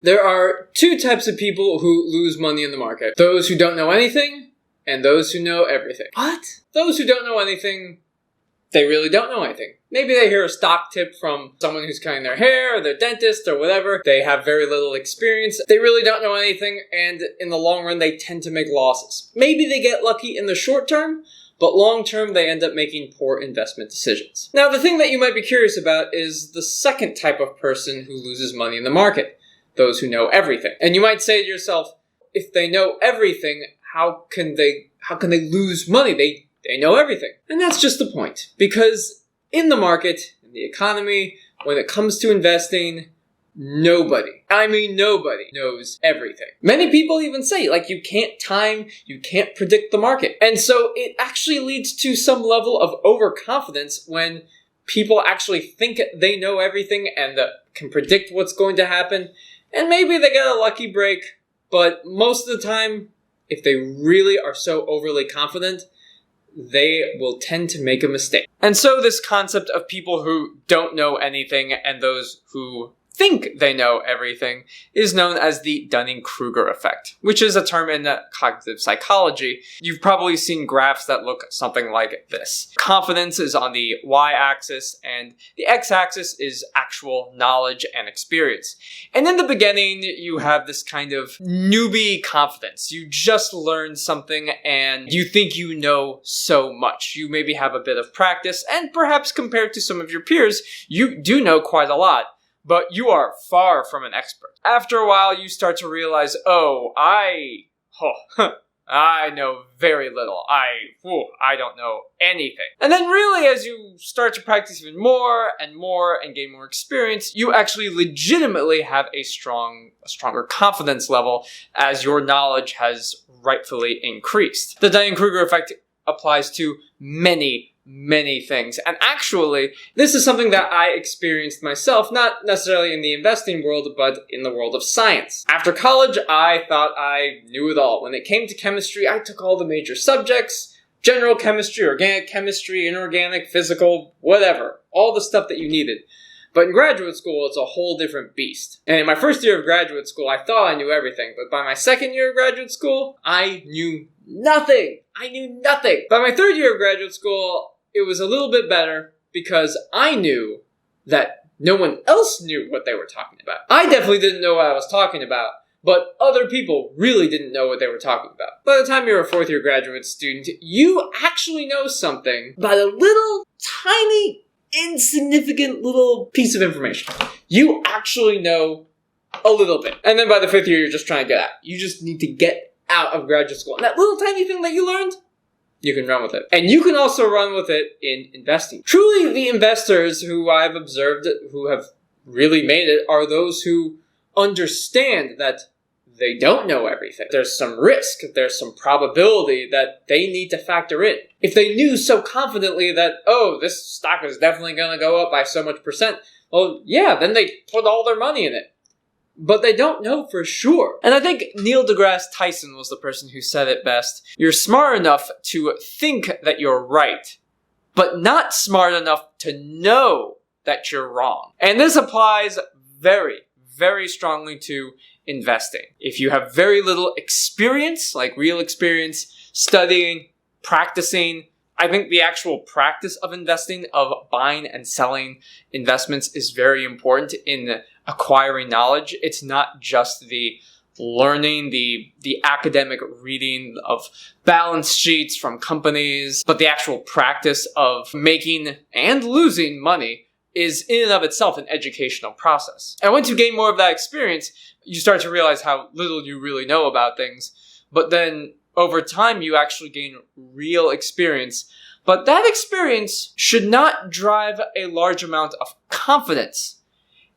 There are two types of people who lose money in the market. Those who don't know anything, and those who know everything. What? Those who don't know anything, they really don't know anything. Maybe they hear a stock tip from someone who's cutting their hair, or their dentist, or whatever. They have very little experience. They really don't know anything, and in the long run, they tend to make losses. Maybe they get lucky in the short term, but long term, they end up making poor investment decisions. Now, the thing that you might be curious about is the second type of person who loses money in the market. Those who know everything. And you might say to yourself, if they know everything, how can they lose money? They know everything. And that's just the point. Because in the market, in the economy, when it comes to investing, nobody knows everything. Many people even say, you can't predict the market. And so it actually leads to some level of overconfidence when people actually think they know everything and can predict what's going to happen. And maybe they get a lucky break, but most of the time, if they really are so overly confident, they will tend to make a mistake. And so this concept of people who don't know anything and those who think they know everything is known as the Dunning-Kruger effect, which is a term in cognitive psychology. You've probably seen graphs that look something like this. Confidence is on the y-axis, and the x-axis is actual knowledge and experience. And in the beginning, you have this kind of newbie confidence. You just learned something and you think you know so much. You maybe have a bit of practice, and perhaps compared to some of your peers, you do know quite a lot. But you are far from an expert. After a while, you start to realize, I know very little. I don't know anything. And then really, as you start to practice even more and gain more experience, you actually legitimately have a stronger confidence level as your knowledge has rightfully increased. The Dunning-Kruger effect applies to many things. And actually, this is something that I experienced myself, not necessarily in the investing world, but in the world of science. After college, I thought I knew it all. When it came to chemistry, I took all the major subjects, general chemistry, organic chemistry, inorganic, physical, whatever. All the stuff that you needed. But in graduate school, it's a whole different beast. And in my first year of graduate school, I thought I knew everything. But by my second year of graduate school, I knew nothing. By my third year of graduate school, it was a little bit better because I knew that no one else knew what they were talking about. I definitely didn't know what I was talking about, but other people really didn't know what they were talking about. By the time you're a fourth year graduate student, you actually know something about a little tiny, insignificant little piece of information. You actually know a little bit. And then by the fifth year, you're just trying to get out. You just need to get out of graduate school. And that little tiny thing that you learned, you can run with it. And you can also run with it in investing. Truly, the investors who I've observed who have really made it are those who understand that they don't know everything. There's some risk, there's some probability that they need to factor in. If they knew so confidently that, this stock is definitely going to go up by so much percent, well, yeah, then they put all their money in it. But they don't know for sure. And I think Neil deGrasse Tyson was the person who said it best. You're smart enough to think that you're right, but not smart enough to know that you're wrong. And this applies very, very strongly to investing. If you have very little experience, like real experience, studying, practicing, I think the actual practice of investing, of buying and selling investments is very important in acquiring knowledge. It's not just the learning, the academic reading of balance sheets from companies, but the actual practice of making and losing money is in and of itself an educational process. And once you gain more of that experience, you start to realize how little you really know about things. But then over time, you actually gain real experience. But that experience should not drive a large amount of confidence.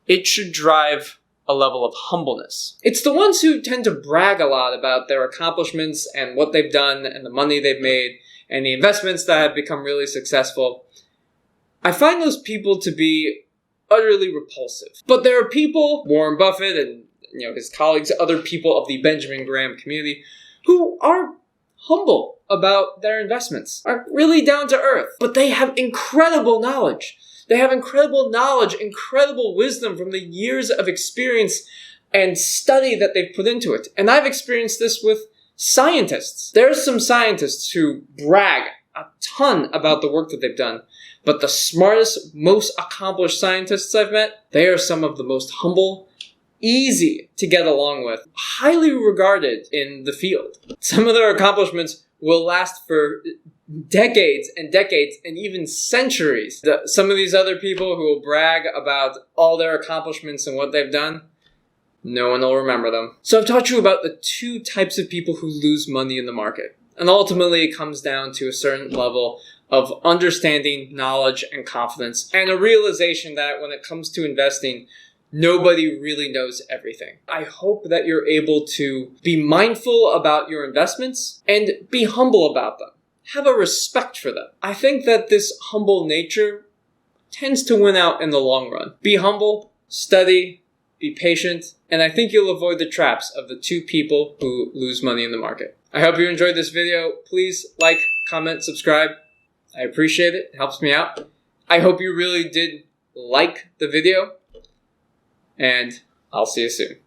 It should drive a level of humbleness. It's the ones who tend to brag a lot about their accomplishments and what they've done and the money they've made and the investments that have become really successful. I find those people to be utterly repulsive. But there are people, Warren Buffett and his colleagues, other people of the Benjamin Graham community, who are humble about their investments, are really down to earth, but they have incredible knowledge. They have incredible knowledge, incredible wisdom from the years of experience and study that they've put into it. And I've experienced this with scientists. There's some scientists who brag a ton about the work that they've done. But the smartest, most accomplished scientists I've met, they are some of the most humble, easy to get along with, highly regarded in the field. Some of their accomplishments will last for decades and decades and even centuries. Some of these other people who will brag about all their accomplishments and what they've done, no one will remember them. So I've taught you about the two types of people who lose money in the market. And ultimately it comes down to a certain level of understanding, knowledge, and confidence, and a realization that when it comes to investing, nobody really knows everything. I hope that you're able to be mindful about your investments and be humble about them. Have a respect for them. I think that this humble nature tends to win out in the long run. Be humble, study, be patient, and I think you'll avoid the traps of the two people who lose money in the market. I hope you enjoyed this video. Please like, comment, subscribe. I appreciate it. It helps me out. I hope you really did like the video, and I'll see you soon.